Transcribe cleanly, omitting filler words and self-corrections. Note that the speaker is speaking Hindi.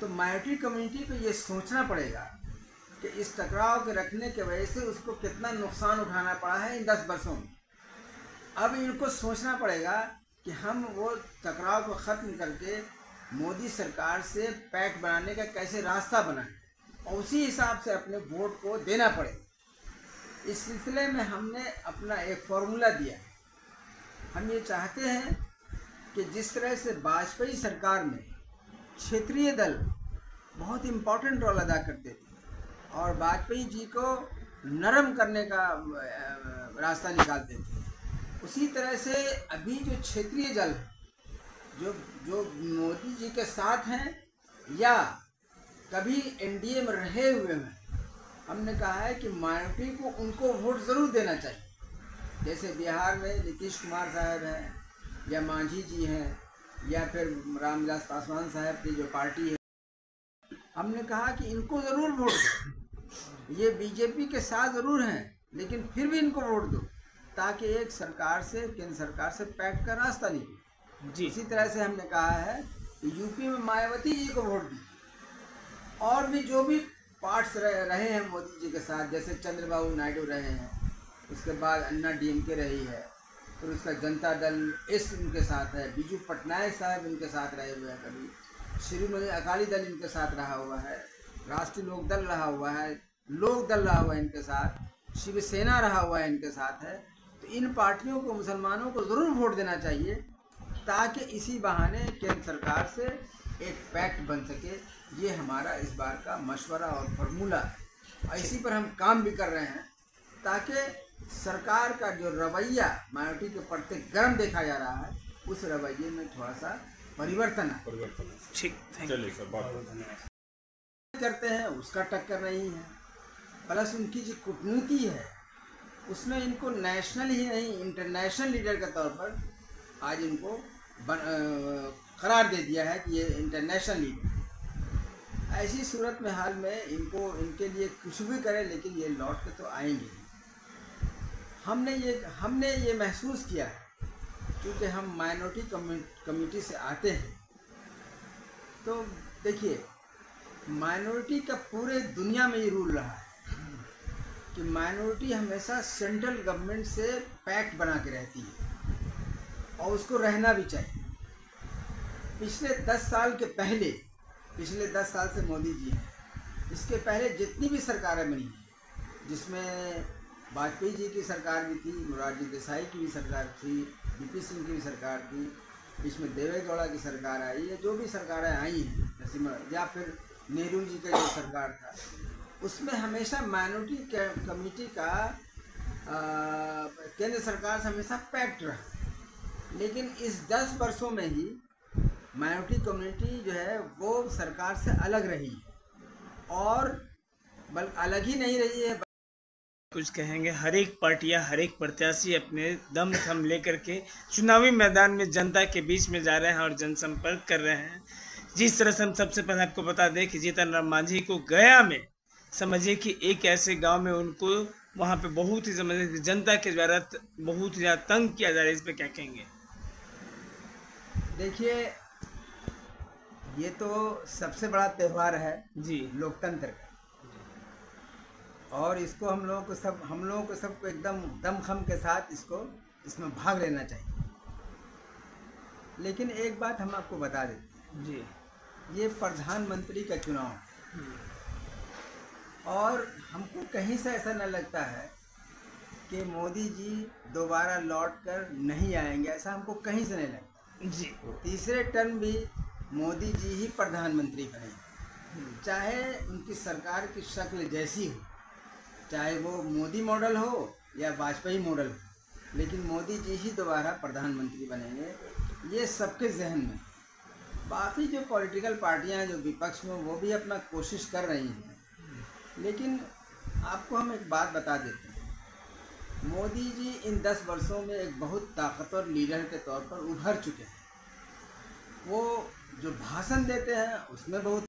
तो माइनॉरिटी कम्युनिटी को ये सोचना पड़ेगा कि इस टकराव के रखने की वजह से उसको कितना नुकसान उठाना पड़ा है इन 10 वर्षों में। अब इनको सोचना पड़ेगा कि हम वो टकराव को ख़त्म करके मोदी सरकार से पैक्ट बनाने का कैसे रास्ता बनाएं और उसी हिसाब से अपने वोट को देना पड़ेगा। इस सिलसिले में हमने अपना एक फॉर्मूला दिया है। हम ये चाहते हैं कि जिस तरह से वाजपेयी सरकार में क्षेत्रीय दल बहुत इम्पोर्टेंट रोल अदा करते थे और वाजपेयी जी को नरम करने का रास्ता निकालते थे, उसी तरह से अभी जो क्षेत्रीय दल जो मोदी जी के साथ हैं या कभी एनडीए में रहे हुए हैं, हमने कहा है कि माइनॉरिटी को उनको वोट ज़रूर देना चाहिए। जैसे बिहार में नीतीश कुमार साहब हैं या मांझी जी हैं या फिर रामविलास पासवान साहब की जो पार्टी है, हमने कहा कि इनको ज़रूर वोट दो। ये बीजेपी के साथ ज़रूर हैं लेकिन फिर भी इनको वोट दो ताकि एक सरकार से, केंद्र सरकार से पैक्ट का रास्ता निकले जी। इसी तरह से हमने कहा है कि यूपी में मायावती जी को वोट दीजिए और भी जो भी पार्ट्स रहे हैं मोदी जी के साथ, जैसे चंद्रबाबू नायडू रहे हैं, उसके बाद अन्ना डीएमके रही है, फिर उसका जनता दल एस इनके साथ है, बीजू पटनायक साहब इनके साथ रहे हुए हैं, कभी शिरोमणि अकाली दल इनके साथ रहा हुआ है, राष्ट्रीय लोक दल रहा हुआ है, लोक दल रहा हुआ है इनके साथ, शिवसेना रहा हुआ है इनके साथ है। तो इन पार्टियों को, मुसलमानों को ज़रूर वोट देना चाहिए ताकि इसी बहाने केंद्र सरकार से एक पैक्ट बन सके। ये हमारा इस बार का मशवरा और फार्मूला है और इसी पर हम काम भी कर रहे हैं ताकि सरकार का जो रवैया माइनॉरिटी के प्रति गर्म देखा जा रहा है, उस रवैये में थोड़ा सा परिवर्तन है। ठीक, चलिए सर, बहुत करते हैं उसका टक्कर नहीं है, प्लस उनकी जो कूटनीति है उसमें इनको नेशनल ही नहीं इंटरनेशनल लीडर के तौर पर आज इनको करार दे दिया है कि ये इंटरनेशनल लीडर है। ऐसी सूरत में हाल में इनके लिए कुछ भी करें लेकिन ये लौट के तो आएंगे। हमने ये महसूस किया है क्योंकि हम माइनॉरिटी कम्युनिटी से आते हैं। तो देखिए, माइनॉरिटी का पूरे दुनिया में ये रूल रहा है कि माइनॉरिटी हमेशा सेंट्रल गवर्नमेंट से पैक्ट बना के रहती है और उसको रहना भी चाहिए। पिछले 10 साल के पहले, पिछले 10 साल से मोदी जी हैं, इसके पहले जितनी भी सरकारें बनी हैं, जिसमें वाजपेयी जी की सरकार भी थी, मोरारजी देसाई की भी सरकार थी, वीपी सिंह की भी सरकार थी, बीच में देवे गौड़ा की सरकार आई है, जो भी सरकारें आई हैं, या फिर नेहरू जी का जो सरकार था, उसमें हमेशा माइनॉरिटी कमेटी का केंद्र सरकार से हमेशा पैक्ट रहा। लेकिन इस 10 वर्षों में ही माइनॉरिटी कम्युनिटी जो है वो सरकार से अलग रही है और बल्कि अलग ही नहीं रही है। कुछ कहेंगे? हर एक पार्टियां, हर एक प्रत्याशी अपने दम थम लेकर के चुनावी मैदान में जनता के बीच में जा रहे हैं और जनसंपर्क कर रहे हैं। जिस तरह से हम सबसे पहले आपको बता दें कि जीतन राम मांझी को गया में समझिए कि एक ऐसे गांव में उनको वहां पे बहुत ही समझिए जनता के द्वारा बहुत ही ज़्यादा तंग किया जा रहा है। इस पर क्या कहेंगे? देखिए, ये तो सबसे बड़ा त्यौहार है जी लोकतंत्र का, और इसको हम लोगों को सबको एकदम दमखम के साथ इसमें भाग लेना चाहिए। लेकिन एक बात हम आपको बता देते हैं जी, ये प्रधानमंत्री का चुनाव है और हमको कहीं से ऐसा न लगता है कि मोदी जी दोबारा लौट कर नहीं आएंगे, ऐसा हमको कहीं से नहीं लगता जी। तीसरे टर्म भी मोदी जी ही प्रधानमंत्री बनेंगे, चाहे उनकी सरकार की शक्ल जैसी हो, चाहे वो मोदी मॉडल हो या वाजपेयी मॉडल हो, लेकिन मोदी जी ही दोबारा प्रधानमंत्री बनेंगे, ये सबके जहन में। बाकी जो पॉलिटिकल पार्टियां जो विपक्ष में, वो भी अपना कोशिश कर रही हैं, लेकिन आपको हम एक बात बता देते हैं, मोदी जी इन 10 वर्षों में एक बहुत ताकतवर लीडर के तौर पर उभर चुके हैं। वो जो भाषण देते हैं उसमें बहुत